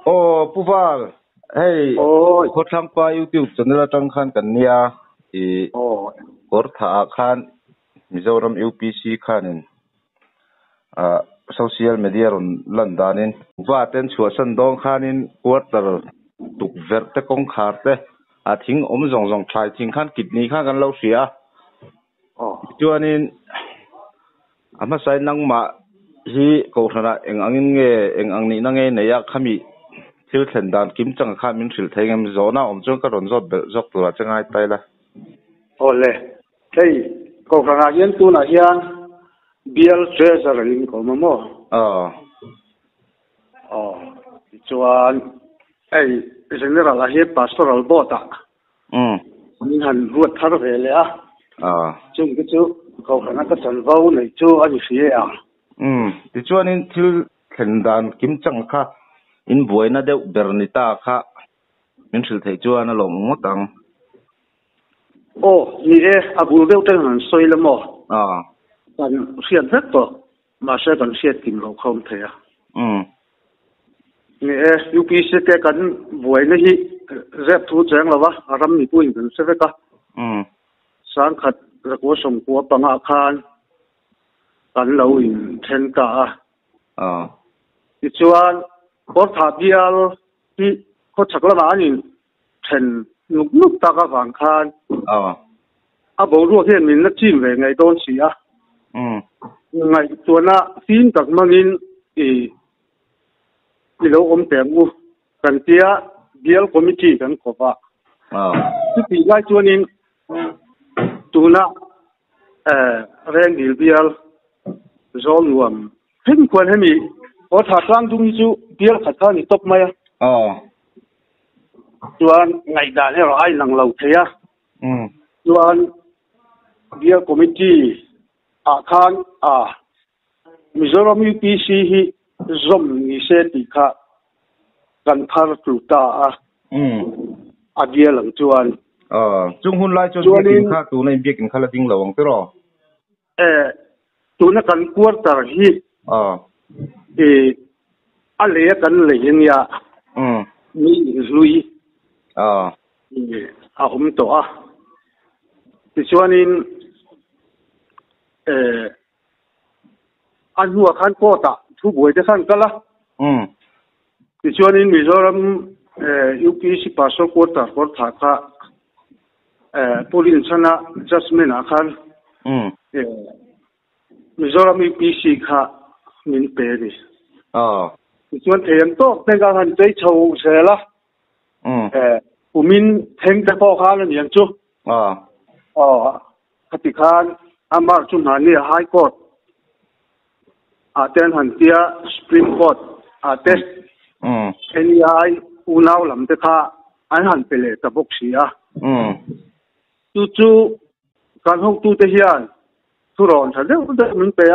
Oh, Puval. Hey, Oh, ko thang pa YouTube channel tang khan kan nia I kor tha khan Mizoram UPC khanin social media ron landanin wa ten chuasan dong khanin quarter tuk verte kong kharte a thing zong zong thlai thing khan kidney khan kan lo sia chuanin ama sai nang ma hi ko thana eng angni na nge neya khami thil thlen dan kim chang kha min thil thengem zona chung ka ron zot zok tura changai taila ole hey ko khana yen tu na hian bial treasure lin ko mo chuan hey general a he pastoral bota min han ruat thar ve le chung ke chu ko khana ka chan vau nei chu ani fie ti chuanin thil thlen dan kim chang kha in buaina deuh bernita kha min thil thei chuan a lom ngotang ni abu deuh ten han soi le mo kan siat vek to ma se kan siat kim lo khom thea ni UPC te kan buaina hi rep thu chang lawa aram ni puin kan se veka sang khat ra ko som ko panga khan kan lo in then ka ti chuan por tha bial hi ko chakla ma anin then nuk ta ka wang khan a bo ru hian min na chim ve ngai don si ngai tu na tin tak mangin i lo om te mu kan tia bial committee kan ko ba ti lai chuanin tu na ren dil bial zol nuam hin kwan hemi o tha tang dung chu bial khatha ni top maya chuan ngai da ne ro ai lang lo thea chuan bial committee khan Mizoram UPC hi zom ni se ti kha kan thar tu ta bial lang chuan chung hun lai chuan kin kha tu nei biakin khala ding lawang pero tu na kan quarter hi ale kan le hin ya ni lui to ti chuanin anu khan ko ta thu boi te khan kala ti chuanin Mizoram UPC pasal quarter for tha kha polin chana adjustment khan Mizoram UPC kha min pe ni ti chuan theng to tenga han chei chho sela umin theng te po khan ni ang chu khati khan amar chu na ni high court ten han tia supreme court test NEI unaw lam te kha an han pele ta bok sia chu kan hok tu te hian turon tha de min pe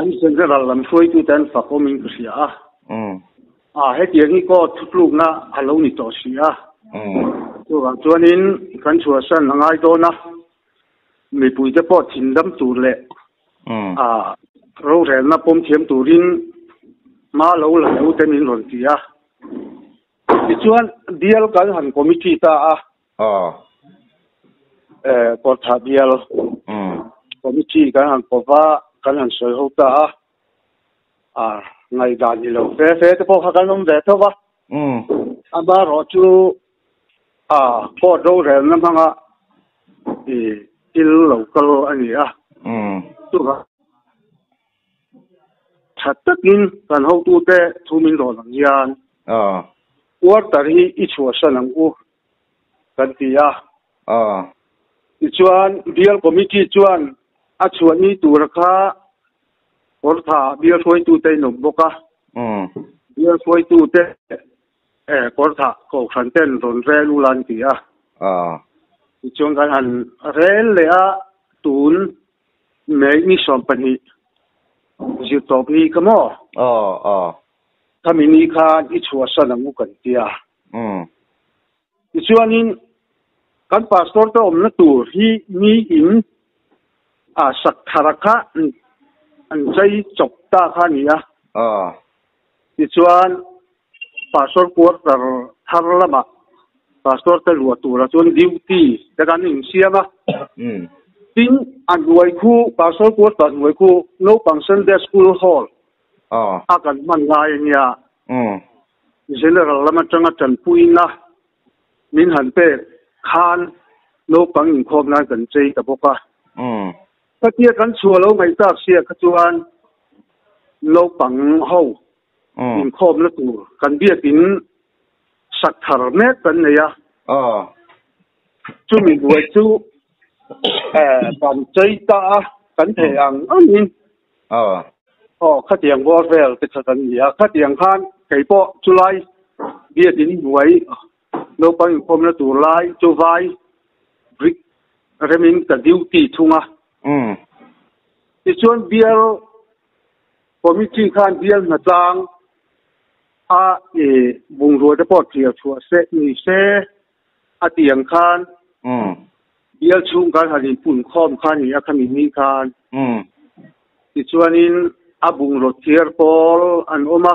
an general lam foi tu ten fa ko min sia he ti ni ko thukluk na alo ni to sia chuanin kan chua san ngai do na mi pui te po thindam tur le ro rel na pom thiam turin ma lo la lo te min ron tia ti chuan dial kan han committee ta por tha dial committee kan han ko va kan han soi ho ta ngai dan ni lo fe te po kan om ve to va aba ro chu po ro rel na manga il local ani tu ga thattakin kan ho tu te thu min ro lang yan quarter hi I chua sanang u kan tia ti chuan bial committee chuan a chuan ni tur kha or tha bial foi tu te no boka bial foi tu te por tha ko khan ten ron re lu lan tia ti chuan kan han rel le tun mai ni som pani ji top ni kamo kamini kha I chua sanang u kan tia ti chuanin kan pastor to om na tur hi mi in sak tharaka an chai chok ta kha ni ti chuan pastor quarter thar lama pastor te lua tura chuan duty te kan in siama tin an ruai khu pastor quarter ruai khu no function de school hall a kan man ngai nia general lama changa chan puina min han pe khan no pang in khom na kan chei ta boka ta tia kan chualo mai ta sia ka chuan no pang ho in khom na tu kan bia tin sak thar me kan ne ya chu mi ruai chu kan chei ta kan the ang amin khát tiếng vô về cái trận này khát tiếng khan cái bộ chú lai bia tin ruồi lâu bao nhiêu hôm nó tụ lai chú vai brick remin cả duty thung thì chuan bia committee khan bia na tang bung ruồi cái bộ kia chua se ni se tiếng khan bia chung cái hành phun khom khan ni khan ni khan thì chuan in abung rotier pol an oma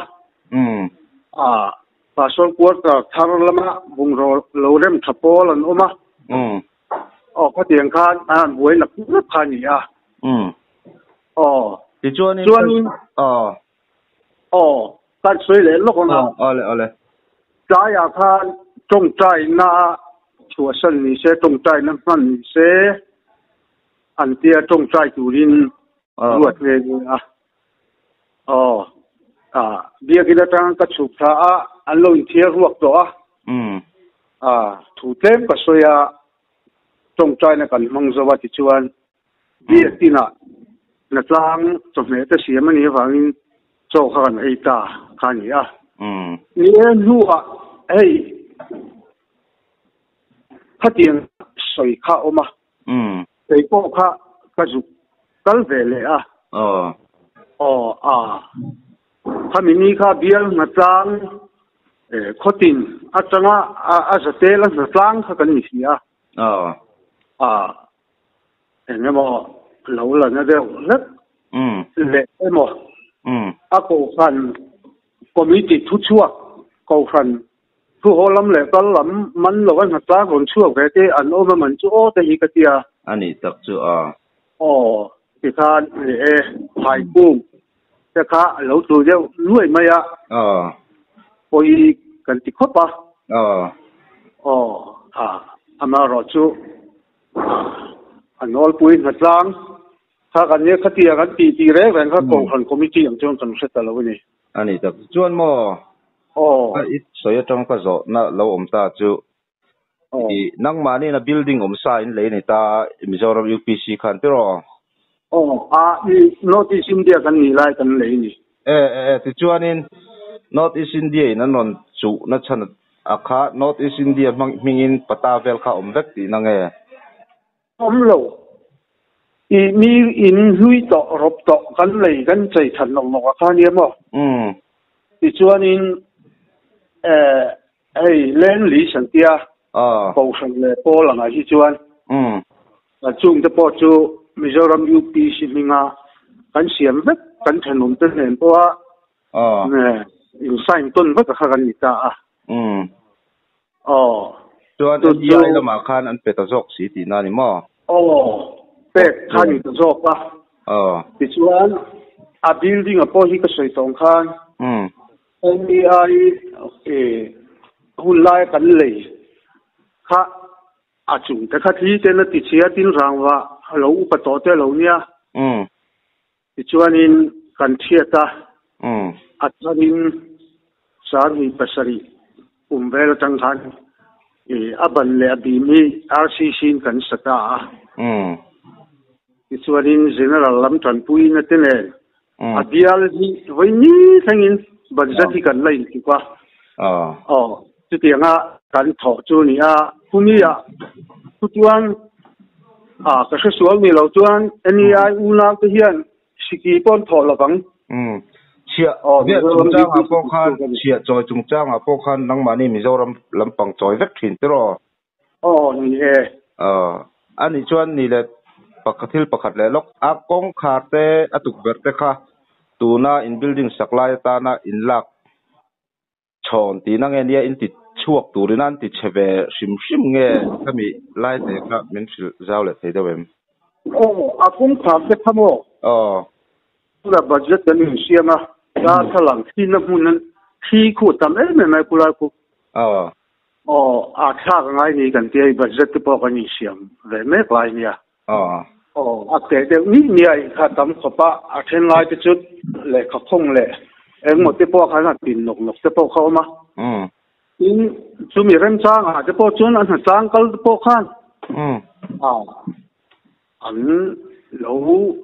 pasol quarter thar lama bung ro lorem thapol an oma ka tiang khan an buai lak khan ya ti chuan kan soi le lokona ole chaya khan trong chai na chua san ni se trong chai na man ni se an tia trong chai turin ruat ve bia kita tang ka chuk tha an lo in thia ruak to thu tlem ka soya tong chai na kan mang zawa ti chuan bia tina na tlang chome ta siam ani wangin chaw khan ei ta khani ni nuwa ei khatiang soi kha oma ei ko kha ka ju kal vele khamini kha bial na tlang khotin atanga azatel na tlang kha kan ni sia engemo lo la na de lek le emo ako khan committee thu chua ko khan thu holam le kal lam man lo na tla gon chua ve te an o man chu o te hi ka tia ani tak chu thì khan phải cung thế khá lâu tuổi nhau nuôi mày ôi cần tích khóc mà rồi chú anh nói bùi ngặt lang khá gần như khá tiền khá tì rẽ về khá cầu hành committee yang chung trong set là vậy anh ấy tập chuan mo ít soi trong cái chỗ na lâu ta chú thì năng mà này là building sai lấy này ta Mizoram UPC khan pero North East India kan nilai kan lei ni ti chuanin North East India na non chu na chan akha North East India mingin patavel kha omvek ti na nge lo mi in hui to rop to kan lei kan chei than long no kha ni mo ti chuanin len li san tia ko san le po la nga hi chuan chung te po chu Mizoram UPC minga kan siam vek kan thanom te nen po in sign ton vek kha kan ni ta chuan ai lama khan an peta jok si ti na ni mo pek khan ni jok ti chuan a building a po hi ka soi tong khan NDI hulai kan lei kha a chung te kha thi te na ti chia tin rangwa lo upa to te lo nia ti chuanin kan thiata athanin sarni pasari umvel tang khan aban le abimi RCC kan sata ti chuanin general lam tran pui na te ne abial hi voini thangin budget kan lai ti kwa chu tianga kan tho chu nia humia tu chuan cái số số người lâu chuan NEI una cái hiện siki pon thọ là vắng chia biết chúng ta học phong khan chia rồi chúng ta học phong khan năng mà ni Mizoram làm bằng choi vết thìn thế rồi ni anh ấy chuan ni le pakathil pakhat le lok a kong khate atuk verte kha tuna in building saklai ta na in lak chọn tí năng nghe nia in tịt chuộc tủ đến ăn tịt chè về sim nghe cái mi lai thế các mình giao lại thấy đâu em cũng khá cái tham ô là budget cái mình xem mà ra thằng lăng khi nó muốn khi khu tầm ấy mày cũng lại cũng khác ngay này cái cái budget cái bao cái mình xem về mấy cái này cái này khá tầm khó ba trên lại cái chút lệ khắc không lệ em một cái bao cái là tiền nộp cái bao khâu mà in chú mình xem trang cái bao chuẩn anh trang cái bao khan anh lâu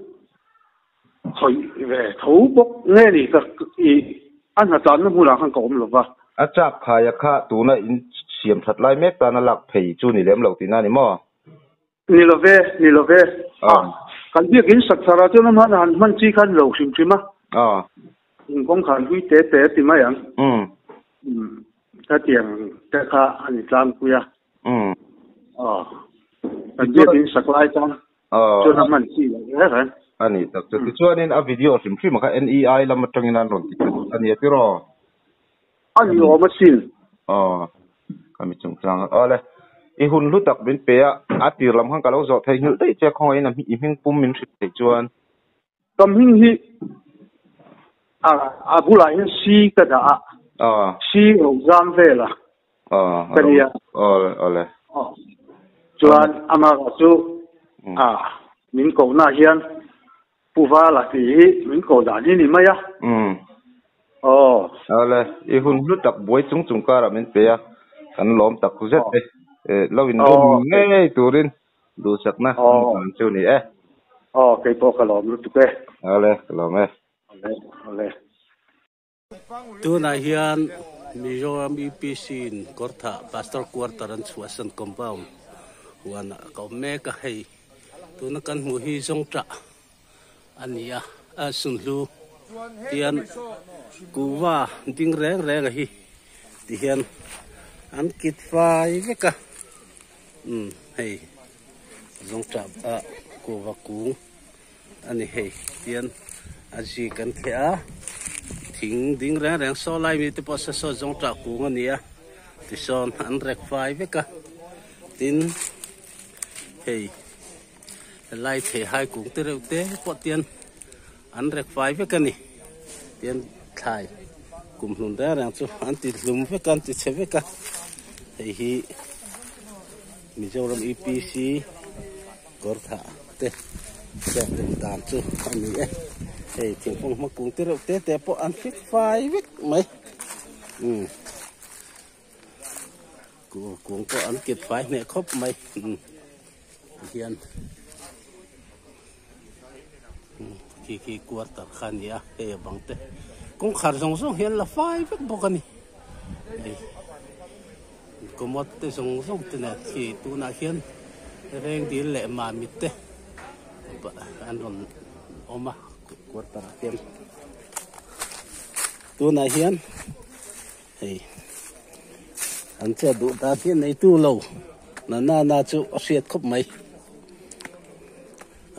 hồi về thủ bốc nghe đi cái anh trang nó mua là hàng cổng rồi ba chắc khai tủ này in xiêm thật lại mấy ta nó lạc phải chú này làm lâu tí nào mà ni lo ve kan bi kin sak sara cho nam han man chi khan lo sim chi ma in kong khan hui te ti ma yang ta tiang ta kha an tlam ku ya kan bi kin sak lai chang cho nam man chi la ha ani tak tu chuanin a video sim ma kha NEI lam atangin an ron ti ani piro ani o ma sin kami chung chang ole i hun lu tak bin pe a tir lam khang ka lo zo thai hil dei che khoi na mi hing pum min thri te chuan kam hing hi a bulai si ka da si ho zam ve la kania ole chuan ama chu min ko na hian puwa la ti min ko da ni ma ya ole i hun lu tak boi chung ka ra min pe kan lom tak khu zet lâu in nghe turin đủ sạch na chú này cái bộ cái lồng lúc đấy lom tu na hian Mizoram EPC kortha pastor quarteran suasan compound wana ka meka hei tu na kan mu hi zong tra ania asunlu tian kuwa ding reng hi ti hian an kit fai veka hei zong chap ko vaku ani hei tian aji kan thea thing ding reng so lai mi te posa so zong chap ku ngania ti son an rek fai veka tin hei lai the hai ku te reu te po tian an rek fai veka ni tian thai kum hun da rang chu an ti lum veka an ti che veka hei hi Mizoram EPC kortha te dan chu ani hei thing phong ma kung te po an fik fai vek mai kung po an kit fai ne khop mai hian ki quarter khania he bang te kung khar song hian la fai vek bokani komot te song te na ki tu na hian reng di le ma mit te an ron oma quarter hian tu na hian hei an che du ta hian nei tu lo na chu riat khop mai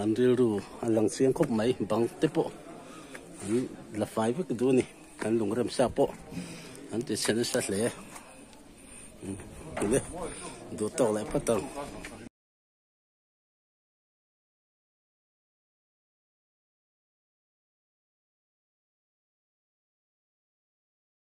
an ril ru an lang siang khop mai bang te po an la fai vek du ni an lungrem sa po an te sen sa le le do tàu lại bắt đầu